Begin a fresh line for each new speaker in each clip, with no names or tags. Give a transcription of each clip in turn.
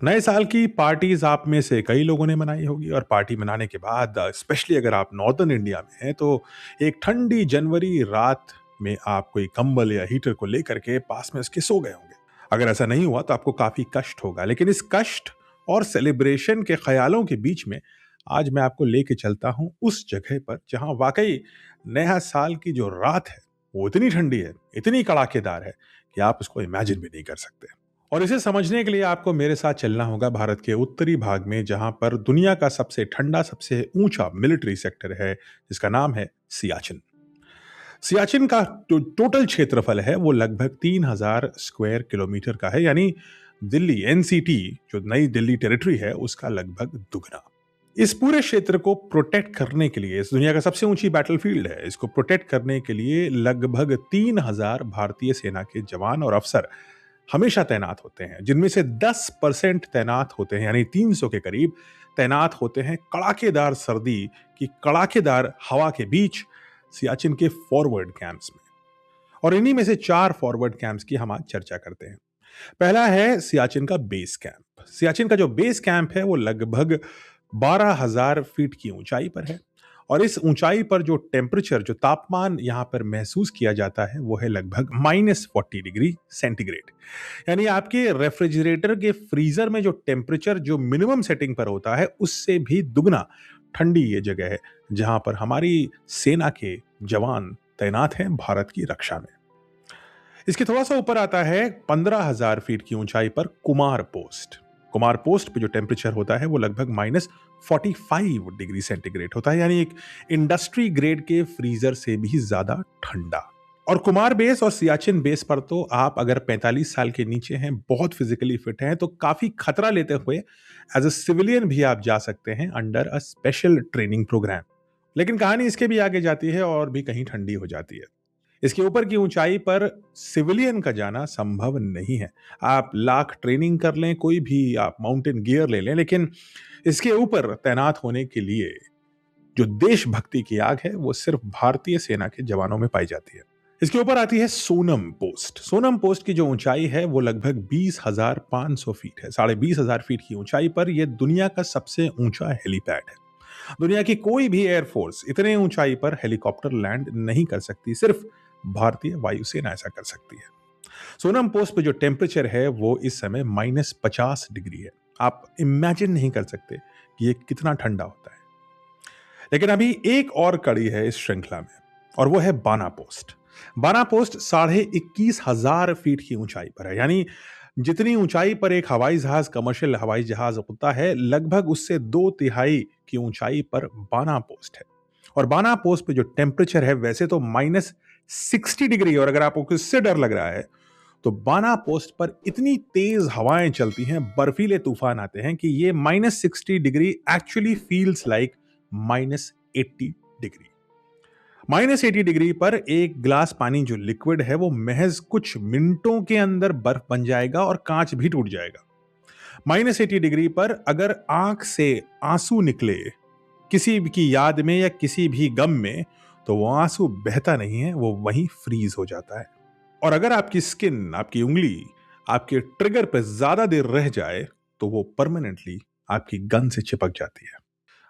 नए साल की पार्टीज़ आप में से कई लोगों ने मनाई होगी और पार्टी मनाने के बाद स्पेशली अगर आप नॉर्दर्न इंडिया में हैं तो एक ठंडी जनवरी रात में आप कोई कंबल या हीटर को लेकर के पास में उसके सो गए होंगे। अगर ऐसा नहीं हुआ तो आपको काफ़ी कष्ट होगा, लेकिन इस कष्ट और सेलिब्रेशन के ख़्यालों के बीच में आज मैं आपको लेके चलता हूँ उस जगह पर जहाँ वाक़ई नया साल की जो रात है, वो इतनी ठंडी है, इतनी कड़ाकेदार है कि आप उसको इमेजिन भी नहीं कर सकते। और इसे समझने के लिए आपको मेरे साथ चलना होगा भारत के उत्तरी भाग में, जहां पर दुनिया का सबसे ठंडा, सबसे ऊंचा मिलिट्री सेक्टर है, जिसका नाम है सियाचिन। सियाचिन का जो टोटल क्षेत्रफल है वो लगभग 3000 स्क्वायर किलोमीटर का है, यानी दिल्ली एनसीटी जो नई दिल्ली टेरिटरी है उसका लगभग दुगना। इस पूरे क्षेत्र को प्रोटेक्ट करने के लिए, इस दुनिया का सबसे ऊंची बैटलफील्ड है, इसको प्रोटेक्ट करने के लिए लगभग 3000 भारतीय सेना के जवान और अफसर हमेशा तैनात होते हैं, जिनमें से 10% तैनात होते हैं, यानी 300 के करीब तैनात होते हैं कड़ाकेदार सर्दी की कड़ाकेदार हवा के बीच सियाचिन के फॉरवर्ड कैंप्स में। और इन्हीं में से 4 फॉरवर्ड कैंप्स की हम आज चर्चा करते हैं। पहला है सियाचिन का बेस कैंप। सियाचिन का जो बेस कैंप है वो लगभग 12,000 फीट की ऊंचाई पर है, और इस ऊंचाई पर जो टेम्परेचर, जो तापमान यहां पर महसूस किया जाता है वो है लगभग -40 डिग्री सेंटीग्रेड। यानी आपके रेफ्रिजरेटर के फ्रीजर में जो टेम्परेचर जो मिनिमम सेटिंग पर होता है उससे भी दुगना ठंडी ये जगह है, जहां पर हमारी सेना के जवान तैनात हैं भारत की रक्षा में। इसके थोड़ा सा ऊपर आता है 15,000 फीट की ऊंचाई पर कुमार पोस्ट। कुमार पोस्ट पे जो टेम्परेचर होता है वो लगभग -45 डिग्री सेंटीग्रेड होता है, यानी एक इंडस्ट्री ग्रेड के फ्रीजर से भी ज्यादा ठंडा। और कुमार बेस और सियाचिन बेस पर तो आप अगर 45 साल के नीचे हैं, बहुत फिजिकली फिट हैं, तो काफी खतरा लेते हुए एज अ सिविलियन भी आप जा सकते हैं under a special training programme. लेकिन कहानी इसके भी आगे जाती है और भी कहीं ठंडी हो जाती है। इसके ऊपर की ऊंचाई पर सिविलियन का जाना संभव नहीं है। आप लाख ट्रेनिंग कर लें, कोई भी आप माउंटेन गियर ले लें, लेकिन इसके ऊपर तैनात होने के लिए जो देशभक्ति की आग है वो सिर्फ भारतीय सेना के जवानों में पाई जाती है। इसके ऊपर आती है सोनम पोस्ट। सोनम पोस्ट की जो ऊंचाई है वो लगभग 20,500 फीट है। 20,500 फीट की ऊंचाई पर यह दुनिया का सबसे ऊंचा हेलीपैड है। दुनिया की कोई भी एयरफोर्स इतने ऊंचाई पर हेलीकॉप्टर लैंड नहीं कर सकती, सिर्फ भारतीय वायुसेना ऐसा कर सकती है। सोनम पोस्ट पे जो टेम्परेचर है वो इस समय -50 डिग्री है। आप इमेजिन नहीं कर सकते कि ये कितना ठंडा होता है। लेकिन अभी एक और कड़ी है इस श्रृंखला में, और वो है बाना पोस्ट। बाना पोस्ट 21,500 फीट की ऊंचाई पर है, यानी जितनी ऊंचाई पर एक हवाई जहाज, कमर्शियल हवाई जहाज होता है, लगभग उससे 2/3 की ऊंचाई पर बाना पोस्ट है। और बाना पोस्ट पे जो टेम्परेचर है वैसे तो -60 डिग्री, और अगर आपको इससे डर लग रहा है तो बाना पोस्ट पर इतनी तेज हवाएं चलती हैं, बर्फीले तूफान आते हैं कि ये -60 degree actually feels like -80 degree. -80 degree पर एक गिलास पानी जो लिक्विड है वो महज कुछ मिनटों के अंदर बर्फ बन जाएगा और कांच भी टूट जाएगा। -80 डिग्री पर अगर आंख से आंसू निकले किसी भी की याद में या किसी भी गम में, तो वो आंसू बहता नहीं है, वो वहीं फ्रीज हो जाता है। और अगर आपकी स्किन, आपकी उंगली आपके ट्रिगर पर ज्यादा देर रह जाए तो वो परमानेंटली आपकी गन से चिपक जाती है।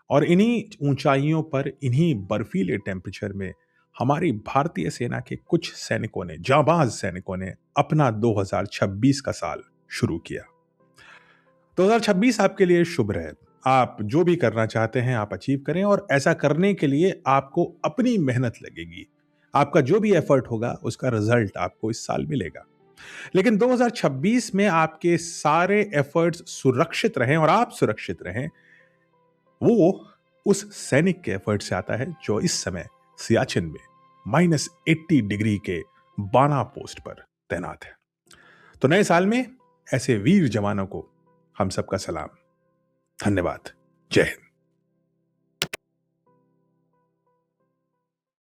और इन्हीं ऊंचाइयों पर, इन्हीं बर्फीले टेम्परेचर में हमारी भारतीय सेना के कुछ सैनिकों ने, जाबाज सैनिकों ने अपना 2026 का साल शुरू किया। 2026 आपके लिए शुभ रहे। आप जो भी करना चाहते हैं आप अचीव करें, और ऐसा करने के लिए आपको अपनी मेहनत लगेगी। आपका जो भी एफर्ट होगा उसका रिजल्ट आपको इस साल मिलेगा। लेकिन 2026 में आपके सारे एफर्ट्स सुरक्षित रहें और आप सुरक्षित रहें, वो उस सैनिक के एफर्ट से आता है जो इस समय सियाचिन में -80 डिग्री के बाना पोस्ट पर तैनात है। तो नए साल में ऐसे वीर जवानों को हम सबका सलाम। धन्यवाद। जय हिंद।